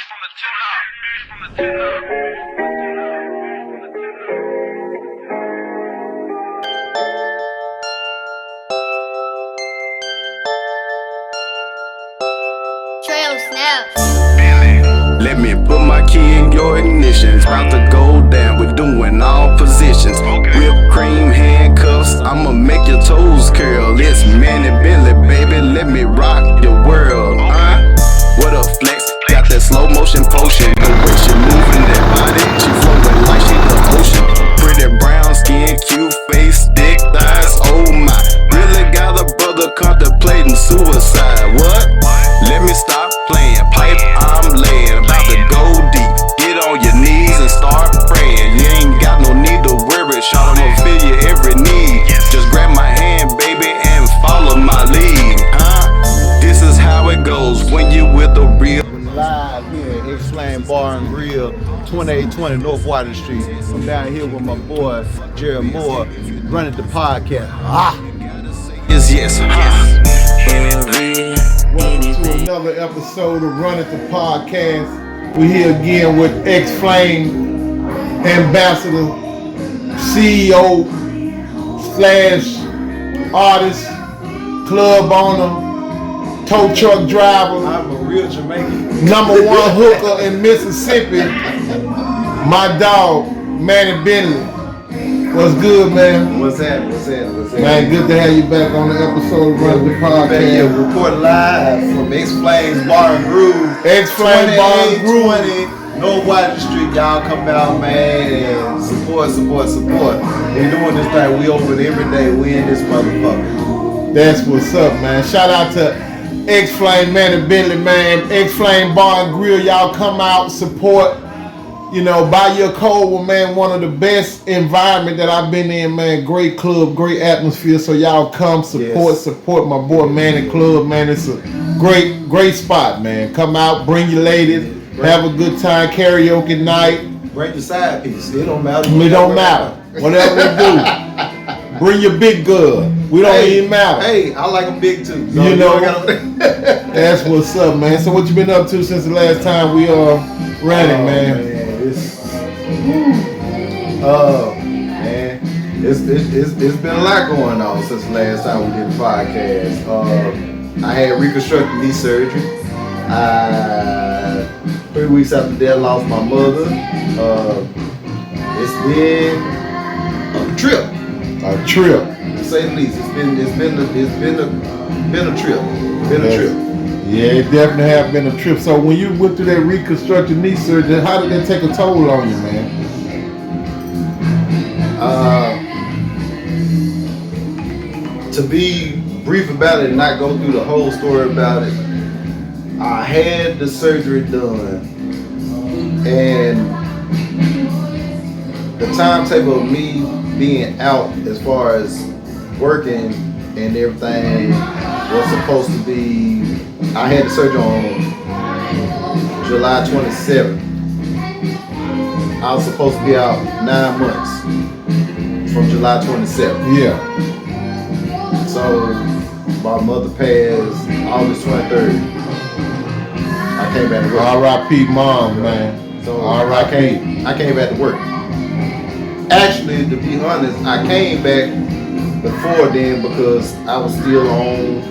Let me put my key in your ignition. It's about to go down. We're doing all positions. Whipped cream handcuffs. I'ma make your toes curl. It's Mannie, Bentley, baby. Let me rock your world. What up, flex? Got that slow motion potion. The way she moving that body, she flowing like she the ocean. Pretty brown skin, cute face, thick thighs. Oh my, really got a brother contemplating suicide. What? Let me stop playing. Pipe, I'm laying. About to go deep. Get on your knees and start praying. You ain't got no need to worry. Shot, I'ma feel your every need. Just grab my hand, baby, and follow my lead. This is how it goes when you with the real. Live here at X-Flame Bar and Grill, 2820 North Water Street. I'm down here with my boy, Jerry Moore, running the podcast. Yes. Welcome to another episode of Run It the Podcast. We're here again with X-Flame Ambassador, CEO / artist, club owner, tow truck driver. I'm a real Jamaican. Number one hooker in Mississippi, my dog, Mannie Bentley. What's good, man? What's that? Man, good to have you back on the episode of Run the Podcast. Yeah, report live from X-Flame's Bar and Groove. X-Flame Bar and Groove. North Water Street. Y'all come out, man, and support. We doing this thing. We open every day. We in this motherfucker. That's what's up, man. Shout out to X-Flame, Mannie Bentley, man. X-Flame Bar and Grill. Y'all come out, support. You know, buy your cold, man. One of the best environment that I've been in, man. Great club, great atmosphere. So y'all come support my boy Mannie Club, man. It's a great spot, man. Come out, bring your ladies, have a good time, karaoke night. Bring your side piece. It don't matter. It don't matter. Whatever we do, bring your big girl. We don't even matter. Hey, I like them big too. So you know, that's what's up, man. So what you been up to since the last time we ran it, man? Man, it's been a lot going on since the last time we did the podcast. I had reconstructive knee surgery. 3 weeks after that, I lost my mother. It's been a trip. A trip, to say the least. It's been a trip. Yeah, it definitely have been a trip. So when you went through that reconstructive knee surgery, how did that take a toll on you, man? To be brief about it and not go through the whole story about it, I had the surgery done, and the timetable of me being out as far as working and everything was supposed to be, I had the surgery on July 27th. I was supposed to be out 9 months from July 27th. Yeah. So my mother passed August 23rd. I came back to work. R.I.P. Mom, man. So R.I.P. I came back to work. Actually, to be honest, I came back before then because I was still on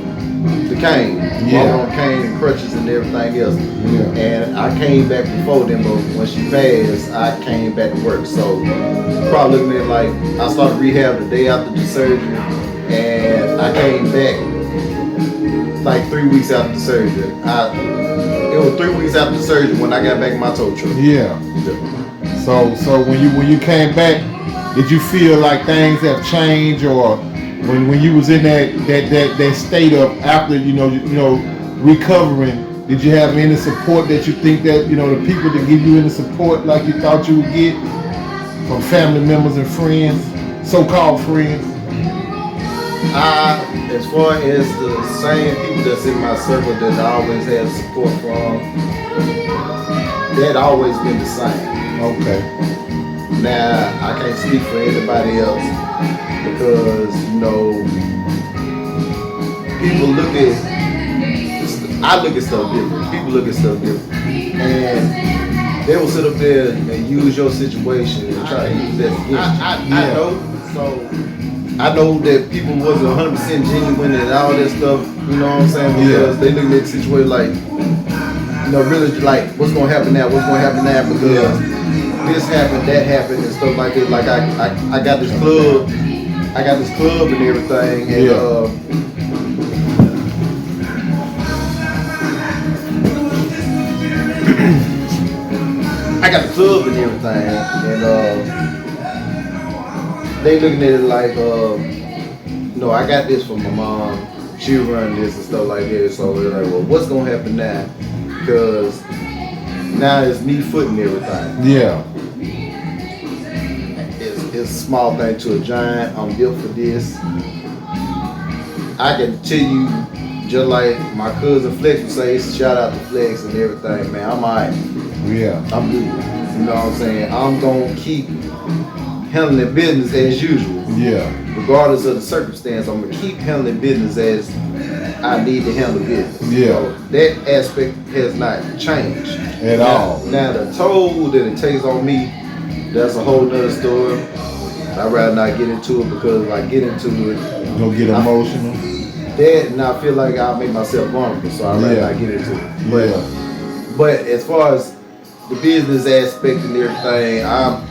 the cane. Yeah. On cane and crutches and everything else. Yeah. And I came back before then, but when she passed, I came back to work. So probably looking at like, I started rehab the day after the surgery, and I came back like 3 weeks after the surgery. It was 3 weeks after the surgery when I got back in my tow truck. Yeah. So when you came back, did you feel like things have changed, or when you was in that state of after you know recovering, did you have any support that you think that the people that give you any support like you thought you would get from family members and friends, so-called friends? As far as the same people that's in my circle that I always have support from, that always been the same. Okay. Now, I can't speak for anybody else because, people I look at stuff different. People look at stuff different. And and they will sit up there and use your situation and try to use that against you. I know. So I know that people wasn't 100% genuine and all that stuff. You know what I'm saying? Because they look at the situation like, you know, really like, what's gonna happen now? What's gonna happen now? Because this happened, that happened, and stuff like that. Like I got this club, and everything, and I got the club and everything, and they looking at it like, no, I got this from my mom. She run this and stuff like that. So they're like, well, what's gonna happen now? Because now it's me footing everything. Yeah. It's a small thing to a giant. I'm built for this. I can tell you, just like my cousin Flex would say, shout out to Flex and everything, man. I'm alright. Yeah. I'm good. You know what I'm saying? I'm gonna keep handling business as usual. Yeah. Regardless of the circumstance, I'm gonna keep handling business as I need to handle business. Yeah. So that aspect has not changed At all. Now the toll that it takes on me, that's a whole nother story. I'd rather not get into it because if I get into it, Don't get emotional. that and I feel like I'll make myself vulnerable, so I'd rather not get into it. But as far as the business aspect and everything,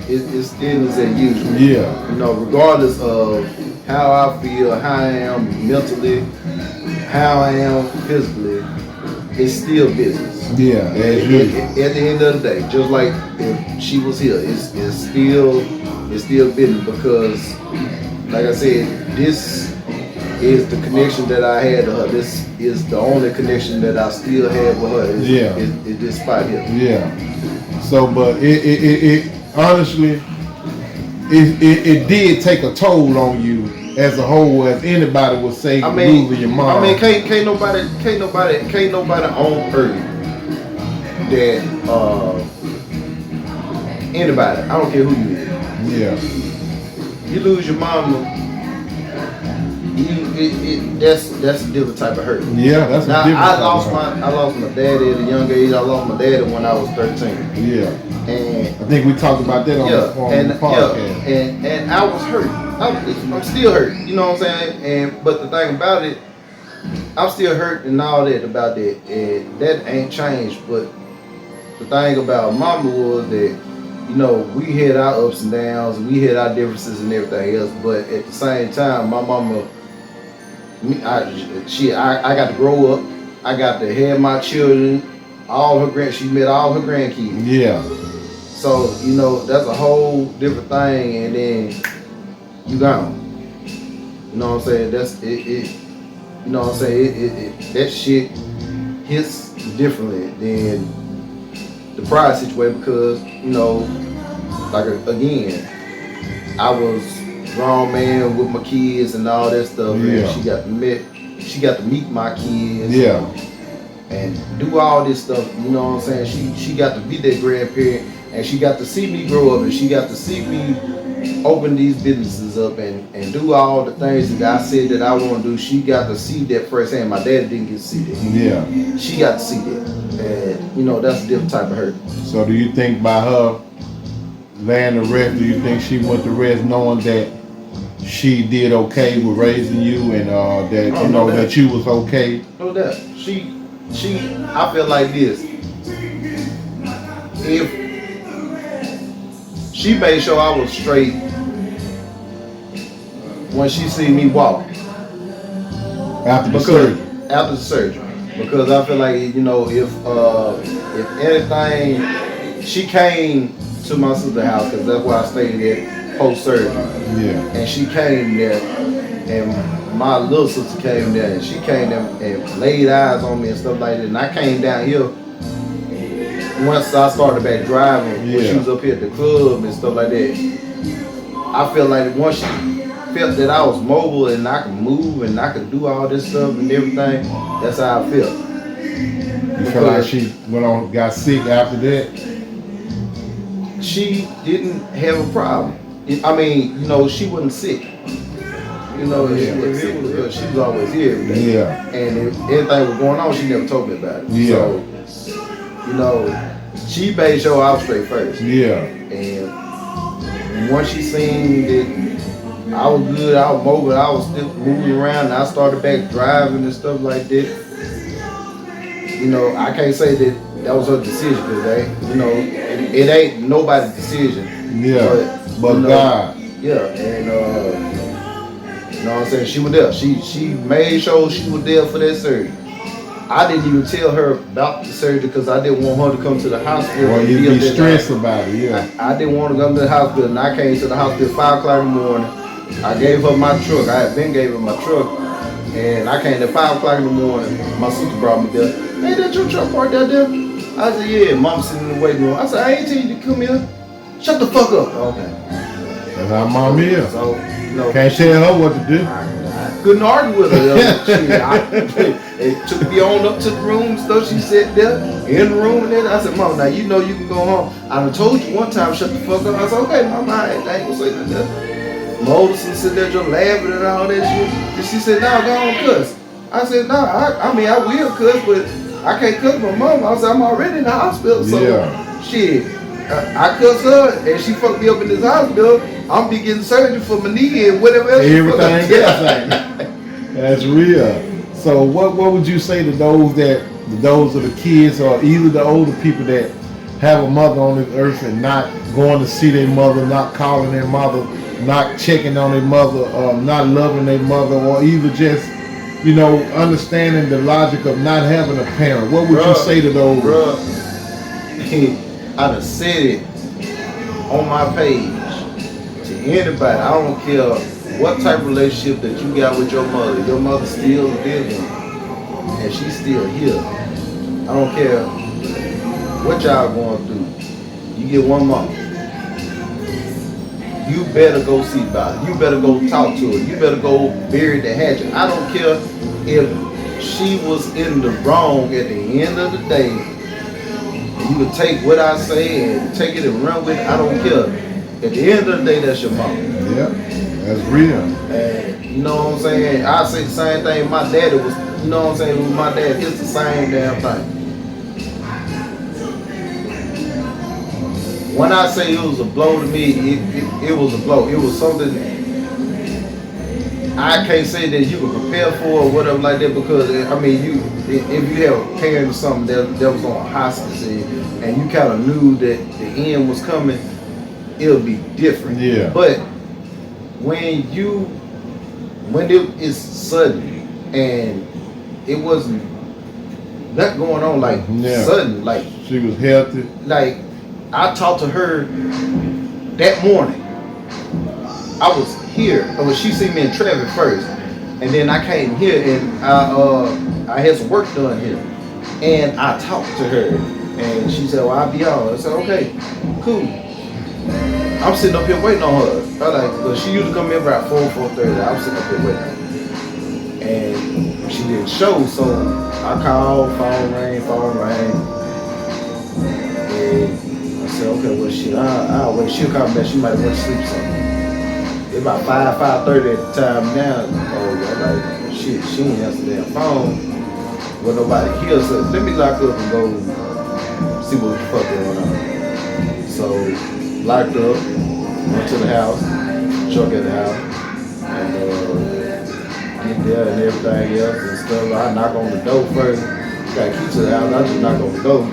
it's still as usual. Yeah. You know, regardless of how I feel, how I am mentally, how I am physically, it's still business. Yeah, as usual. At the end of the day, just like if she was here, it's still business because, like I said, this is the connection that I had to her. This is the only connection that I still have with her. Is this spot here. Yeah. So, but it honestly, it did take a toll on you as a whole, as anybody would say, losing your mom. I mean, can't nobody on earth that anybody. I don't care who you is. Yeah. You lose your mama. That's a different type of hurt. Yeah, that's now, a different I lost my daddy at a young age. I lost my daddy when I was 13. Yeah. And I think we talked about that on the podcast. And I was hurt. I'm still hurt. You know what I'm saying? But the thing about it, I'm still hurt and all that about that. And that ain't changed. But the thing about mama was that, you know, we had our ups and downs, we had our differences and everything else. But at the same time, my mama, I got to grow up. I got to have my children. She met all her grandkids. Yeah. So, you know, that's a whole different thing, and then you gone. You know what I'm saying? That's it. You know what I'm saying? That shit hits differently than the prior situation because, you know, like again, I was grown man with my kids and all that stuff, and she got to meet my kids. Yeah. And do all this stuff, you know what I'm saying? She got to be that grandparent, and she got to see me grow up, and she got to see me open these businesses up and do all the things that I said that I want to do. She got to see that firsthand. My daddy didn't get to see that. Yeah. She got to see that. And, you know, that's a different type of hurt. So do you think by her laying to rest, do you think she went to rest knowing that she did okay with raising you and that you was okay? No doubt. I feel like this. If she made sure I was straight when she seen me walk after the surgery. Because I feel like, you know, if anything, she came to my sister's house because that's where I stayed at post surgery. Yeah. And she came there, and my little sister came there, and she came there and laid eyes on me and stuff like that. And I came down here once I started back driving, when she was up here at the club and stuff like that. I felt like once she felt that I was mobile and I could move and I could do all this stuff and everything, that's how I felt. You feel like she got sick after that? She didn't have a problem. I mean, you know, she wasn't sick. You know, she wasn't sick because she was always here every day. Yeah. And if anything was going on, she never told me about it. Yeah. So, you know, she made sure I was straight first. Yeah. And once she seen that I was good, I was mobile, I was still moving around, and I started back driving and stuff like that. You know, I can't say that was her decision because you know, it ain't nobody's decision. Yeah. But you know, God. Yeah, and you know what I'm saying? She was there. She made sure she was there for that surgery. I didn't even tell her about the surgery because I didn't want her to come to the hospital. Well, you'd be stressed about it, yeah. I didn't want to come to the hospital, and I came to the hospital at 5 o'clock in the morning. I gave her my truck. I had been gave her my truck, and I came at 5 o'clock in the morning. My sister brought me there. Hey, that your truck parked out there? I said, yeah. Mom sitting in the waiting room. I said, I ain't tell you to come here. Shut the fuck up. Okay. That's how mom is. So, you know, can't tell her what to do. I couldn't argue with her. It took me on up to the room, stuff. She sat there in the room, and then I said, Mom, now you know you can go home. I done told you one time, shut the fuck up. I said, okay, Mom, I ain't gonna say nothing. My older sister sitting there just laughing and all that shit. And she said, no, go on, cuss. I said, no, I mean, I will cuss, but I can't cuss my mom. I said, I'm already in the hospital, so shit. I cussed her, and she fucked me up in this hospital. I'm be getting surgery for my knee and whatever else. Everything else. That's real. So what would you say to those of the kids or either the older people that have a mother on this earth and not going to see their mother, not calling their mother, not checking on their mother, not loving their mother, or either just, you know, understanding the logic of not having a parent? What would you say to those? I done said it on my page to anybody. I don't care what type of relationship that you got with your mother. Your mother's still living and she's still here. I don't care what y'all going through. You get one mom. You better go see about it. You better go talk to her. You better go bury the hatchet. I don't care if she was in the wrong at the end of the day. You would take what I say and take it and run with it. I don't care. At the end of the day, that's your mom. Yeah, that's real. And you know what I'm saying? I say the same thing. My daddy was, you know what I'm saying? With my dad, it's the same damn thing. When I say it was a blow to me, it was a blow. It was something I can't say that you can prepare for or whatever like that because I mean if you have a parent or something that was on hospice and you kind of knew that the end was coming, it'll be different. Yeah. But when it is sudden and it wasn't nothing going on like sudden, like she was healthy. Like I talked to her that morning. I was here. She seen me in Travis first, and then I came here and I had some work done here, and I talked to her, and she said, "Well, I'll be on." I said, "Okay, cool." I'm sitting up here waiting on her. Cause she usually come in about 4:30. I was sitting up here waiting, and she didn't show, so I called, phone rang, and I said, "Okay, well, shit, I'll wait. She'll call me back. She might have went to sleep or something." It's about 5:30 at the time now. I'm like, shit, she ain't answer the damn phone. Well, nobody here, so let me lock up and go see what the fuck going on. So, locked up, went to the house, truck at the house, and get there and everything else and stuff. I knock on the door first. Got a key to the house, I just knock on the door.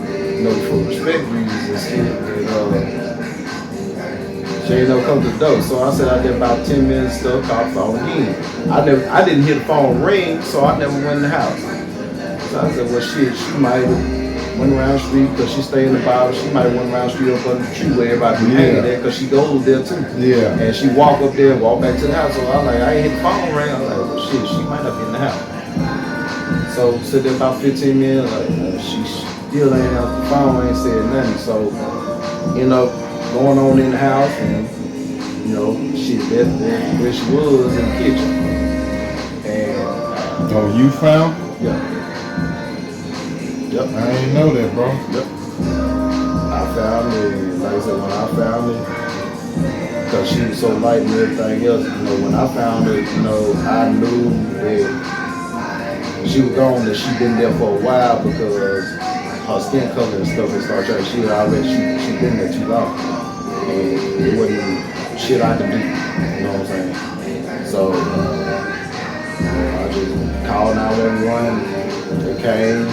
You know, for respect reasons and shit. And, she ain't never come to the door, so I sat out there about 10 minutes, still called the phone again. I didn't hear the phone ring, so I never went in the house. So I said, well, shit, she might have went around the street because she stayed in the Bible. She might have went around the street up under the tree where everybody be hanging there because she goes there too. Yeah. And she walk up there and walk back to the house. So I was like, I ain't hit the phone ring. I was like, well, shit, she might not be in the house. So sit there about 15 minutes, like she still ain't out the phone, ain't said nothing. So, you know, going on in the house and, you know, shit, that's where she was in the kitchen. And oh, you found? Yeah. Yep. I didn't know that, bro. Yep. I found it, and like I said, when I found it, because she was so light and everything else, you know, when I found her, you know, I knew that she was gone, that she'd been there for a while because her skin color and stuff and start trying she been there too long. And it wasn't shit I could do. You know what I'm saying? So I just called 911. They came,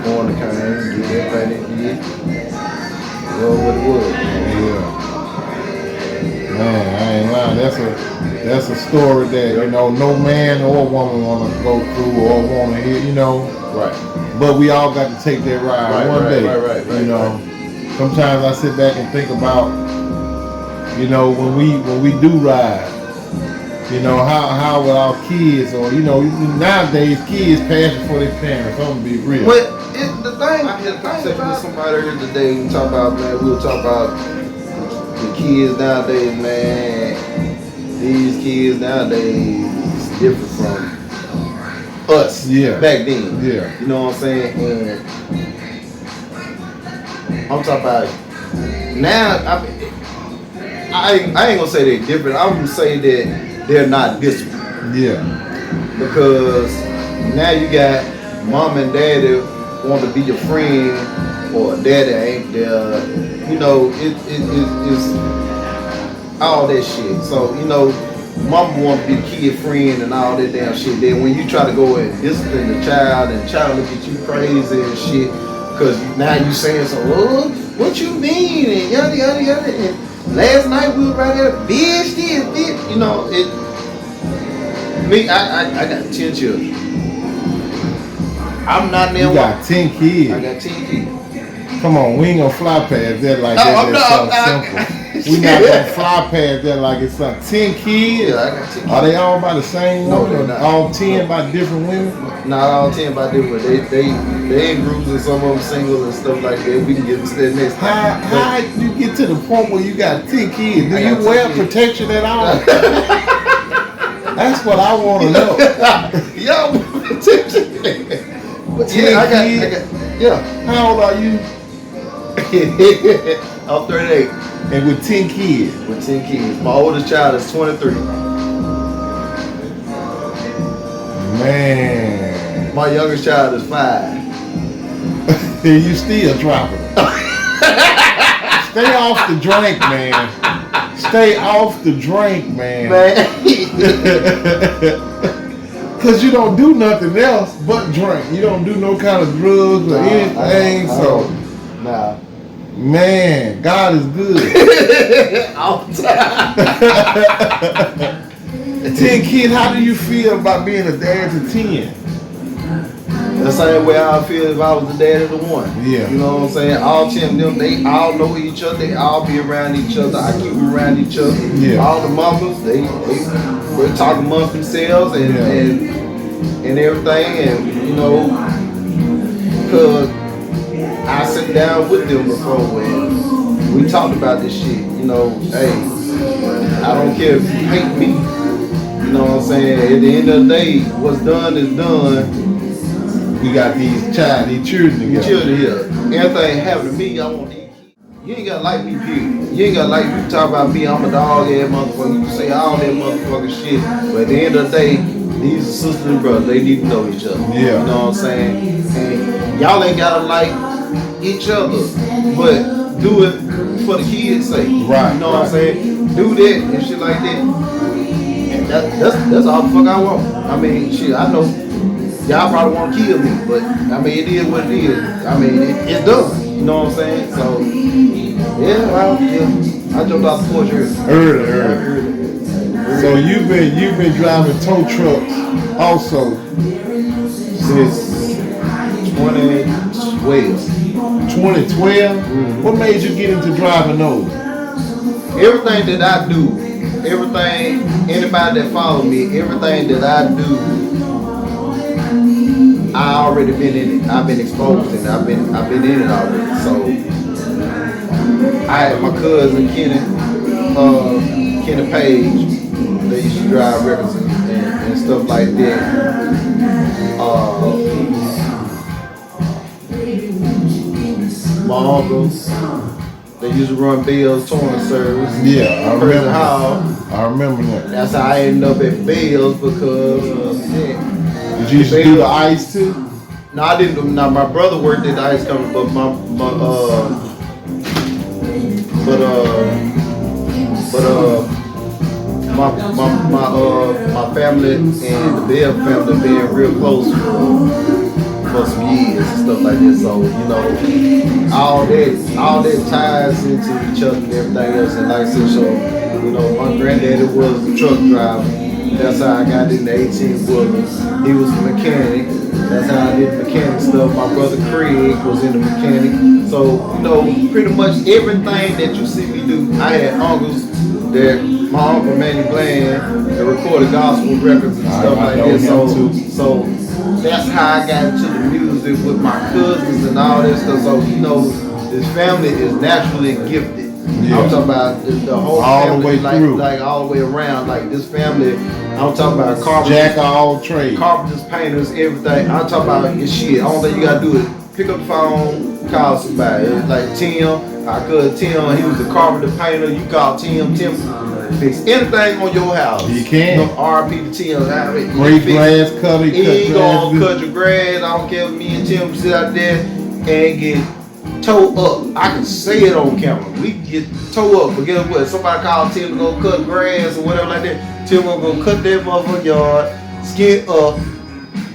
going to come do their thing they did. Well, what it was. Yeah. Man, I ain't lying. That's a story that, you know, no man or woman want to go through or want to hear, you know. Right. But we all got to take that ride one day. Right, you know. Sometimes I sit back and think about, you know, when we do ride, you know, how with our kids, or, you know, nowadays kids pass before their parents. I'm gonna be real. But the thing, I had a conversation with somebody earlier today. We talk about, man, we were talking about the kids nowadays, man. These kids nowadays is different from us back then. Yeah. You know what I'm saying? And I'm talking about now. I ain't gonna say they're different. I'm gonna say that they're not disciplined. Yeah. Because now you got mom and daddy want to be your friend, or daddy ain't there. You know, it's all that shit. So, you know, mama want to be the kid friend and all that damn shit. Then when you try to go and discipline the child, and the child look at you crazy and shit, because now you saying so, oh, what you mean, and yada yada yada. And last night we were right there, bitch this, bitch. You know, I got 10 children. I'm not there. You got 10 kids. I got 10 kids. Come on, we ain't gonna fly past that like that's something simple. We not gonna fly past that like it's something. 10 kids? Yeah, I got 10 kids. Are they all by the same No, woman? they're not. All 10 by different women? Not all 10 by different. They in groups, and some of them single and stuff like that. We can get to that next time. How you get to the point where you got 10 kids? Do I you got 10 wear kids. protection at all? That's what I want to know. Yeah, protection. But yeah, I got, yeah. How old are you? I'm 38 And with 10 kids. with 10 kids. My oldest child is 23. Man. My youngest child is 5. And you still dropping it. Stay off the drink, man. Stay off the drink, man. Cause you don't do nothing else but drink. You don't do no kind of drugs or anything. So, nah. man, God is good. All the time. 10 kids, how do you feel about being a dad to 10? The same way I feel if I was the dad of the one. Yeah. You know what I'm saying? All 10 of them, they all know each other. They all be around each other. I keep them around each other. Yeah. All the mamas, they talk amongst themselves and everything. And, you know, because I sit down with them before when we talked about this shit. You know, hey, I don't care if you hate me. You know what I'm saying? At the end of the day, what's done is done. We got these children together. Children here. Everything happened to me, I want these kids. You ain't gotta like me, period. You ain't gotta like me. Talk about me, I'm a dog ass motherfucker. You can say all that motherfucking shit. But at the end of the day, these are sisters and brothers. They need to know each other. Yeah. You know what I'm saying? And y'all ain't gotta like each other. But do it for the kids' sake. Right. You know what I'm saying? Do that and shit like that. And that's all the fuck I want. I mean, shit, I know. Y'all probably want to kill me, but I mean, it is what it is. I mean, it's done. You know what I'm saying? So, yeah, I jumped off the porch Early. So you've been driving tow trucks also since 2012. 2012? Mm-hmm. What made you get into driving those? Everything that I do, anybody that follow me, everything that I do, I already been in it. I've been exposed and I've been in it already. So I had my cousin Kenny Page. They used to drive records and stuff like that. My uncles, they used to run Bell's touring service. Yeah, I remember. Hall. I remember that. That's how I ended up at Bell's because Did you used to do the ice too? No, I didn't. Now my brother worked at the ice company, but my family and the Bell family being real close for some years and stuff like this. So all that ties into each other and everything else. And like I said, so my granddaddy was a truck driver. That's how I got in the 18 wheelers. He was a mechanic. That's how I did mechanic stuff. My brother Craig was in the mechanic. So, pretty much everything that you see me do, I had uncles that my uncle Mannie that recorded gospel records and stuff like that. So that's how I got into the music with my cousins and all that stuff. So, this family is naturally gifted. Yeah. I'm talking about the whole family, like all the way around. Like this family, I'm talking about carpenters, jack of all trades, carpenters, painters, everything. I'm talking about your shit. All that you gotta do is pick up the phone, call somebody. It's like Tim, our cousin Tim, he was a carpenter, painter. You call Tim fix anything on your house. He can. RP to Tim. Great grass cutter. He gonna cut your grass. I don't care if me and Tim sit out there and get toe up. I can say it on camera. We get toe up, but guess what? Somebody call Tim to go cut grass or whatever like that. Tim gonna go cut that motherfucking yard, skin up,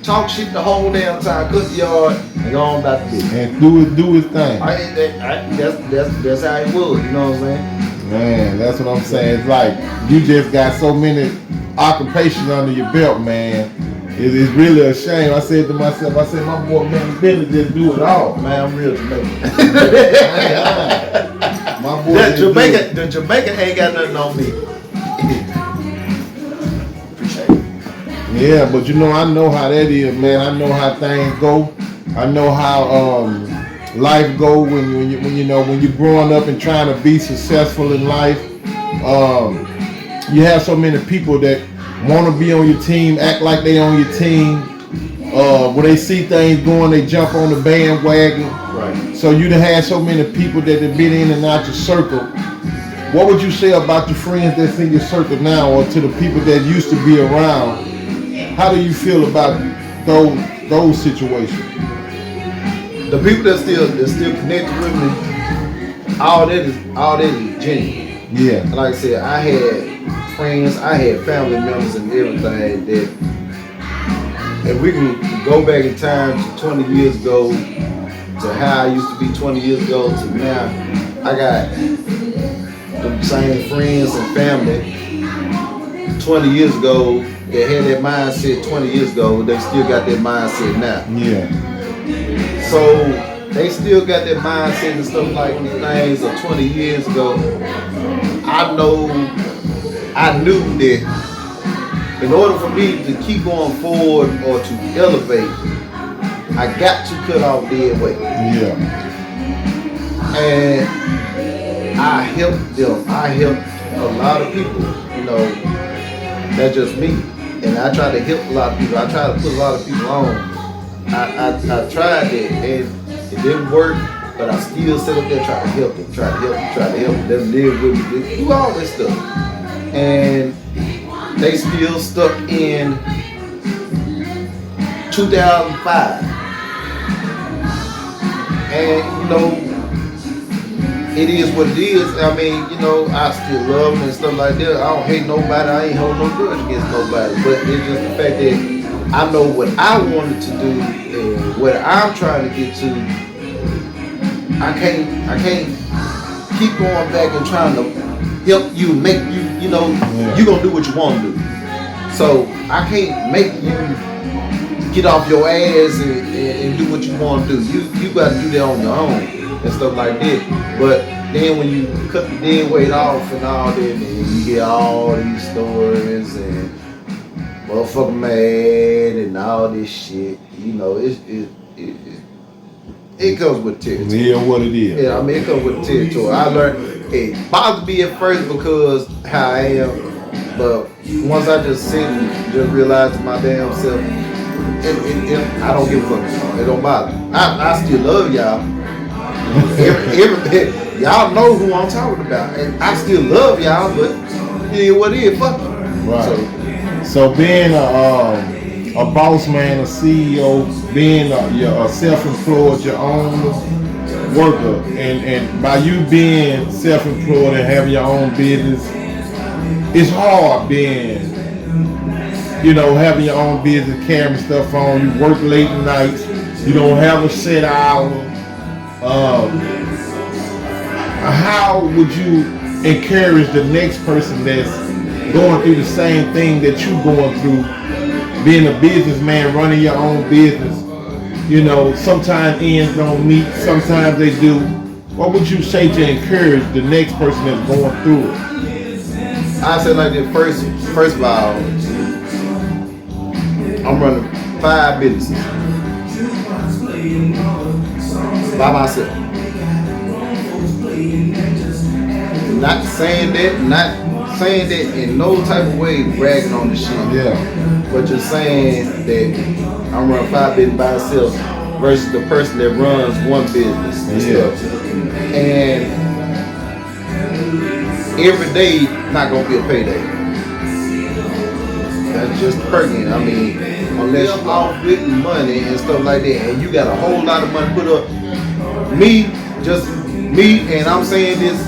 talk shit the whole damn time, cut the yard, and go on about the business. And do his thing. That's how it was. You know what I'm saying? Man, that's what I'm saying. It's like you just got so many occupations under your belt, man. It's really a shame. I said to myself, my boy Mannie Bentley just do it all. Man, I'm real Jamaican. My boy the Jamaican ain't got nothing on me. Appreciate it. Yeah, but I know how that is, man. I know how things go. I know how life go when you're growing up and trying to be successful in life. You have so many people that want to be on your team, act like they on your team. When they see things going, they jump on the bandwagon. Right. So you done had so many people that have been in and out your circle. What would you say about your friends that's in your circle now, or to the people that used to be around? How do you feel about those situations? The people that still connected with me, all that is genuine. Yeah. Like I said, I had friends, I had family members and everything that, if we can go back in time to 20 years ago, to how I used to be 20 years ago to now, I got the same friends and family 20 years ago that had that mindset 20 years ago, they still got that mindset now. Yeah. So they still got that mindset and stuff like these things of 20 years ago. I knew that in order for me to keep going forward or to elevate, I got to cut off dead weight. Yeah. And I helped them. I helped a lot of people, that's just me. And I try to help a lot of people. I try to put a lot of people on. I tried that and it didn't work, but I still sit up there trying to help them, try to help them live with me, do all this stuff. And they still stuck in 2005. And it is what it is. I mean, I still love them and stuff like that. I don't hate nobody. I ain't hold no grudge against nobody. But it's just the fact that I know what I wanted to do and what I'm trying to get to. I can't keep going back and trying to help you, make you, you gonna do what you want to do. So I can't make you get off your ass and do what you want to do. You got to do that on your own and stuff like that. But then when you cut the dead weight off and all that, and you hear all these stories and motherfucker mad and all this shit, it comes with territory. Yeah, what it is. Yeah, it comes with territory. I learned it bothered me at first because how I am, but once I just sit and just realize to my damn self, I don't give a fuck. It don't bother. I still love y'all. Y'all know who I'm talking about, and I still love y'all, but it is what it is. Fuck you. Right. So being a boss man, a CEO, being a self-employed, your own worker, and by you being self-employed and having your own business, it's hard being, having your own business, carrying stuff on. You work late nights. You don't have a set hour. How would you encourage the next person that's going through the same thing that you're going through, being a businessman, running your own business? Sometimes ends don't meet, sometimes they do. What would you say to encourage the next person that's going through it? I said like this, first of all, I'm running 5 businesses by myself. Not saying that in no type of way bragging on the shit. Yeah. But just saying that I'm running 5 businesses by myself versus the person that runs one business and stuff. And every day not gonna be a payday. That's just perking. I mean, unless you're off with money and stuff like that, and you got a whole lot of money put up. Me, and I'm saying this,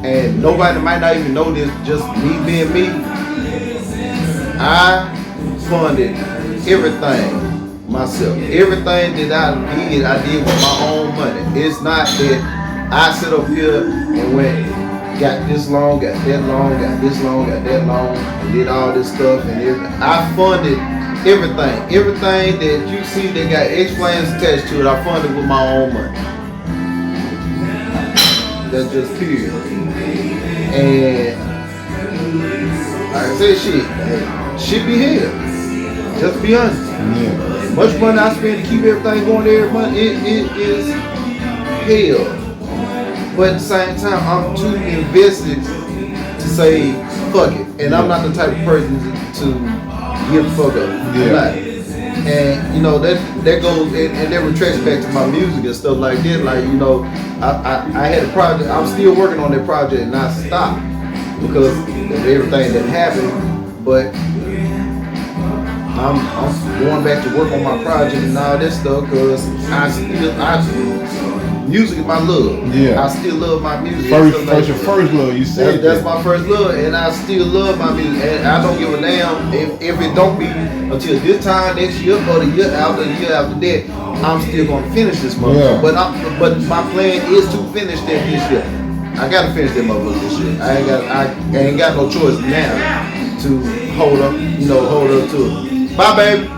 and nobody might not even know this, just me being me. I funded everything myself. Everything that I did with my own money. It's not that I sit up here and went, got this long, got that long, got this long, got that long, and did all this stuff and everything. I funded everything. Everything that you see that got X-Planes attached to it, I funded with my own money. That's just period. And like I said, shit be hell. Just be honest. Yeah. Much money I spend to keep everything going every month, it is hell. But at the same time, I'm too invested to say fuck it. And I'm not the type of person to give a fuck up. Yeah. And that goes and that retracts back to my music and stuff like that. Like, I had a project, I'm still working on that project and not stop because of everything that happened. But I'm going back to work on my project and all that stuff because music is my love. Yeah. I still love my music. First your first love, you said that's my first love, and I still love my music. And I don't give a damn if it don't be until this time next year or the year after that. I'm still gonna finish this motherfucker. Yeah. But my plan is to finish that this year. I gotta finish that motherfucker this year. I ain't got no choice now to hold up to it. Bye, baby.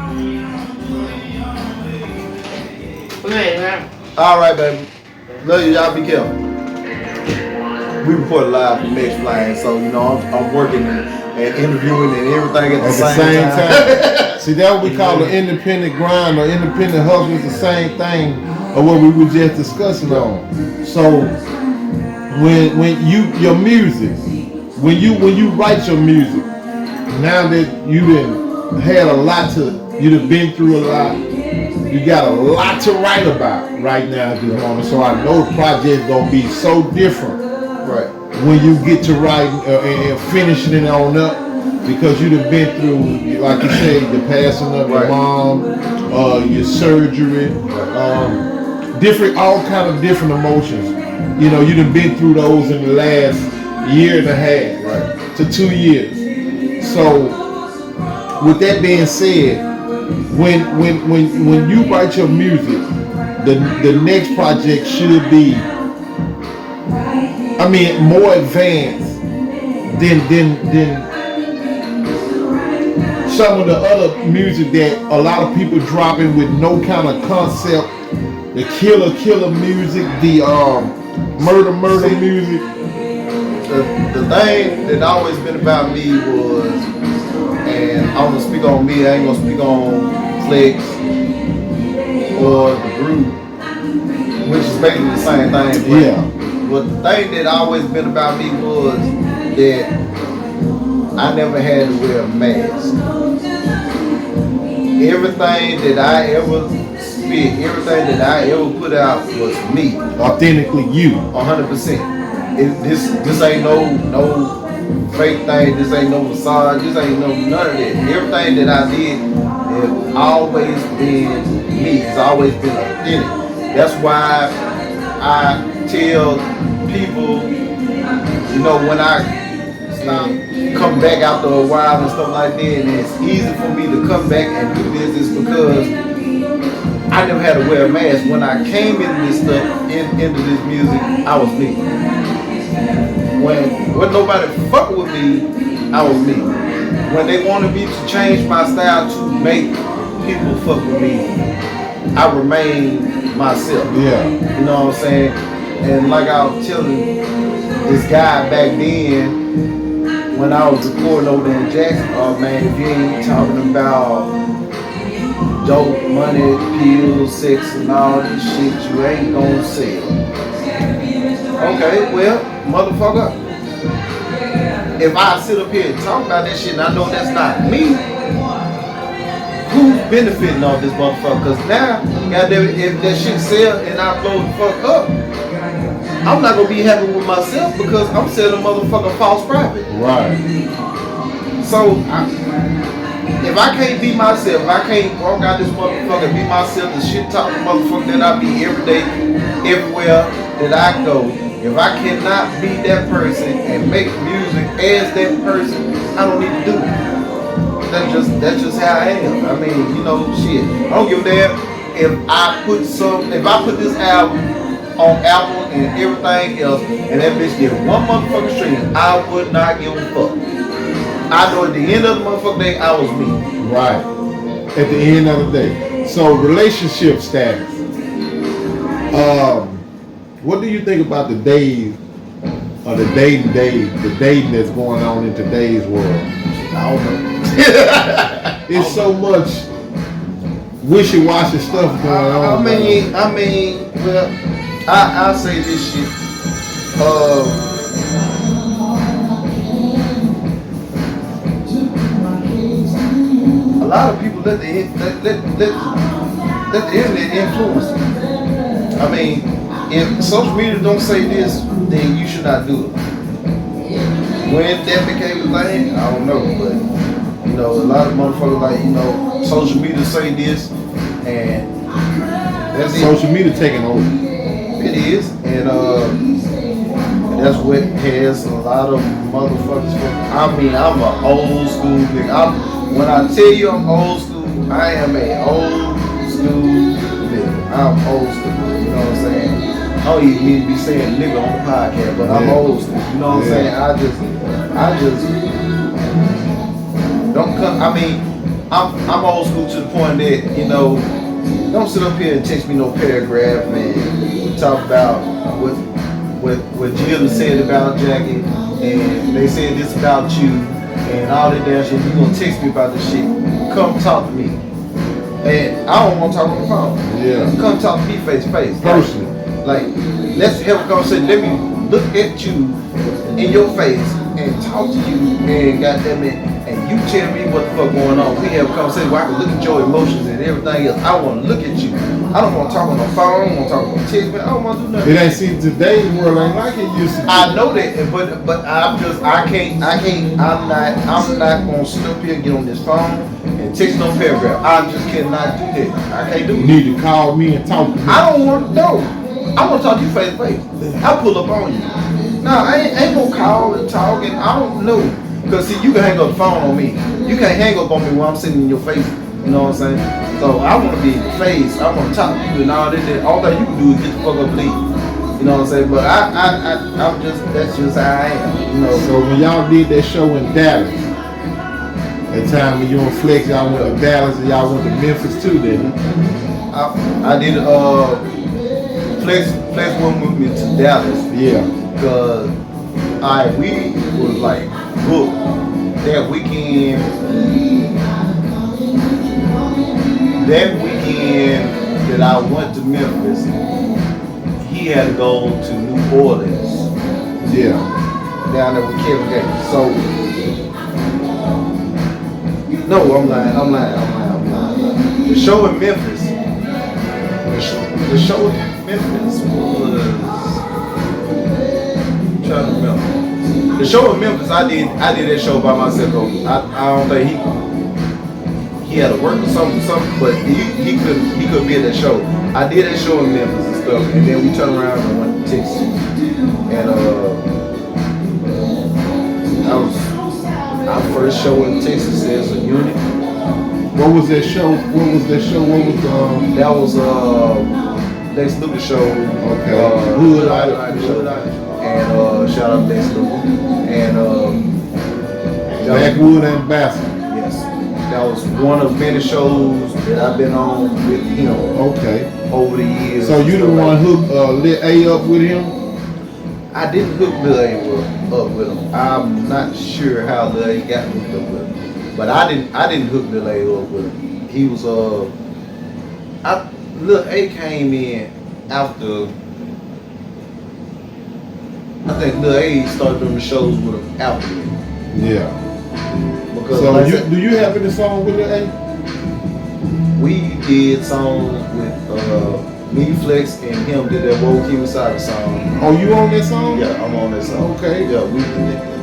All right, baby. Love you. Y'all be careful. We reported live from X-Planes, so I'm working and interviewing and everything at the same time. See, that's what we call an independent grind or independent hustle. It's the same thing of what we were just discussing on. So when your music, when you write your music, now that you've had a lot you've been through a lot. You got a lot to write about right now at this moment, so I know the project's gonna be so different. Right. When you get to write and finishing it on up, because you've been through, like you say, the passing of your mom, your surgery, all kind of different emotions. You've been through those in the last year and a half to 2 years. So, with that being said, when you write your music, the next project should be, more advanced than some of the other music that a lot of people dropping with no kind of concept. The killer music, the murder music. The thing that always been about me was, and I'm gonna speak on me, I ain't gonna speak on Flex or the group, which is basically the same thing. But the thing that always been about me was that I never had to wear a mask. Everything that I ever spit, everything that I ever put out was me. Authentically you. 100%. This ain't no fake thing, this ain't no facade, this ain't none of that. Everything that I did It's always been me. It's always been authentic. That's why I tell people, you know, when I come back after a while and stuff like that, and it's easy for me to come back and do this is because I never had to wear a mask. When I came into this stuff, into this music, I was me. When nobody fuck with me, I was me. When they wanted me to change my style to make people fuck with me, I remained myself. Yeah. You know what I'm saying? And like I was telling this guy back then, when I was recording over there in Jackson, oh man, if you ain't talking about dope, money, pills, sex, and all this shit, you ain't gonna sell. Okay, well, motherfucker, if I sit up here and talk about that shit and I know that's not me, who's benefiting off this motherfucker? Cause now, goddamn it, if that shit sell and I blow the fuck up, I'm not gonna be happy with myself because I'm selling motherfucking false profit. Right. So, if I can't be myself, if I can't walk out this motherfucker and be myself, the shit talking motherfucker that I be every day, everywhere that I go, if I cannot be that person and make music as that person, I don't need to do it. That's just how I am. I mean, you know, shit. I don't give a damn if I put this album on Apple and everything else, and that bitch get one motherfucking stream, I would not give a fuck. I know at the end of the motherfucking day, I was me. Right. At the end of the day. So relationship status. What do you think about the days of the dating that's going on in today's world? I don't know. It's so much wishy-washy stuff going on. I mean, well, I'll say this shit. A lot of people let the internet influence them. I mean, if social media don't say this, then you should not do it. When that became a thing, I don't know, but you know, a lot of motherfuckers like, you know, social media say this, and that's it. Social media taking over. It is, and that's what has a lot of motherfuckers. I mean, I'm an old school nigga. When I tell you I'm old school, I am a old school nigga. I'm old school. You know what I'm saying? I don't even need to be saying nigga on the podcast, but I'm old school. You know what I'm saying? I just don't come. I mean, I'm old school to the point that, you know, don't sit up here and text me no paragraph and talk about what Jill said about Jackie and they said this about you and all that damn shit. You gonna text me about this shit? Come talk to me. And I don't want to talk on the phone. Yeah. Come talk to me face to face. Personally. Like, let's have a conversation. Let me look at you in your face and talk to you and goddamn it, and you tell me what the fuck going on. We have a conversation where I can look at your emotions and everything else. I want to look at you. I don't want to talk on the phone. I don't want to talk on text. Man, I don't want to do nothing. It ain't seen today's world ain't like it used to be. I know that, but I'm not gonna sit up here and get on this phone and text no paragraph. I just cannot do that. I can't do You it. need to call me and talk to me. I don't want to know. I want to talk to you face to face. I pull up on you. Nah, I ain't gonna call and talk, and I don't know. Cause see, you can hang up the phone on me. You can't hang up on me while I'm sitting in your face. You know what I'm saying? So I want to be in your face. I want to talk to you and all that. All that you can do is get the fuck up and leave. You know what I'm saying? But I'm just, that's just how I am. You know. So when y'all did that show in Dallas, that time when you and Flex, y'all went to Dallas and y'all went to Memphis too, didn't you? I did. Flex went with me to Dallas. Yeah. Cause we was like booked that weekend. That weekend that I went to Memphis, he had to go to New Orleans. Yeah. Down there with Kevin Gates. So no, I'm lying. The show in Memphis. The show in Memphis was. I'm trying to remember. The show in Memphis, I did that show by myself. I don't think he had to work or something, but he couldn't be at that show. I did that show in Memphis and stuff, and then we turned around and went to Texas. And that was our first show in Texas as a unit. What was that show? What was that show? What was that was Lex Luger show. Okay. Hood Island show. And shout out Lex Luger. And Backwood Ambassador. Yes. That was one of many shows that I've been on with him. Okay. Over the years. So you the one who lit A up with him? I didn't hook Lil A up with him. I'm not sure how Lil A got hooked up with him. But I didn't hook Lil A up with him. He was Lil A came in after. I think Lil A started doing the shows with him after me. Yeah. Because so like do you have any song with Lil A? We did songs with me, Flex, and him did that Woe Kiwasaki song. Oh, you on that song? Yeah, I'm on that song. Okay. Yeah, we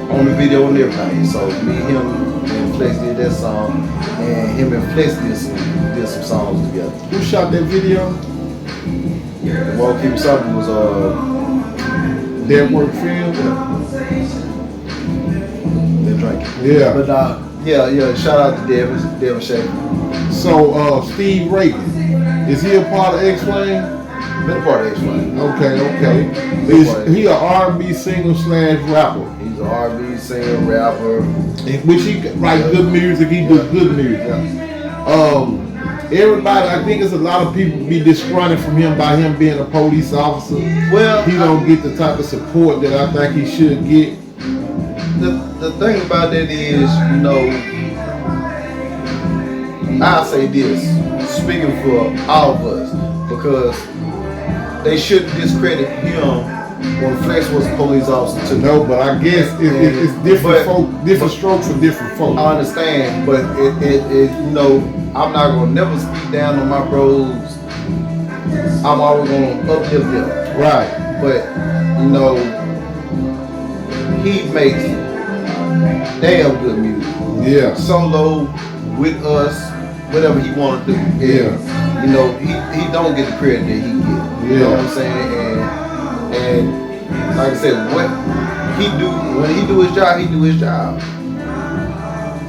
on the video and everything. So me, him, and Flex did that song, and him and Flex did some songs together. Who shot that video? The Woe Kiwasaki was Dead Work Film. They're drinking. Yeah. But yeah. Shout out to Devin Shaker. So Steve Reagan, is he a part of X-Flame? Been a part of X-Flame. Okay. Is he an R&B singer / rapper? He's an R&B singer, rapper. In which he write good music. He do good music. Everybody, I think it's a lot of people be disgruntled from him by him being a police officer. Well, he don't get the type of support that I think he should get. The thing about that is, I'll say this, speaking for all of us, because they shouldn't discredit him when Flex was a police officer too. No, but I guess it's different strokes for different folk. I understand, but I'm not gonna never speak down on my bros. I'm always gonna uplift them. Right. But he makes damn good music. Yeah. Solo with us, whatever he want to do. Yeah. He don't get the credit that he get. You know what I'm saying? And like I said, what he do when he do his job, he do his job.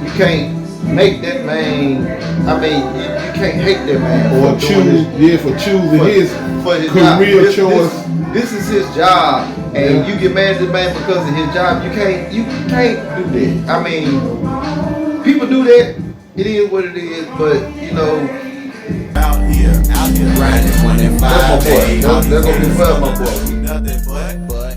You can't make that man. I mean, you can't hate that man or choosing his career choice. This is his job, and you get mad at the man because of his job. You can't do that. I mean, people do that. It is what it is, but out here grinding 25 days. That's gonna be fun, my boy. Nothing but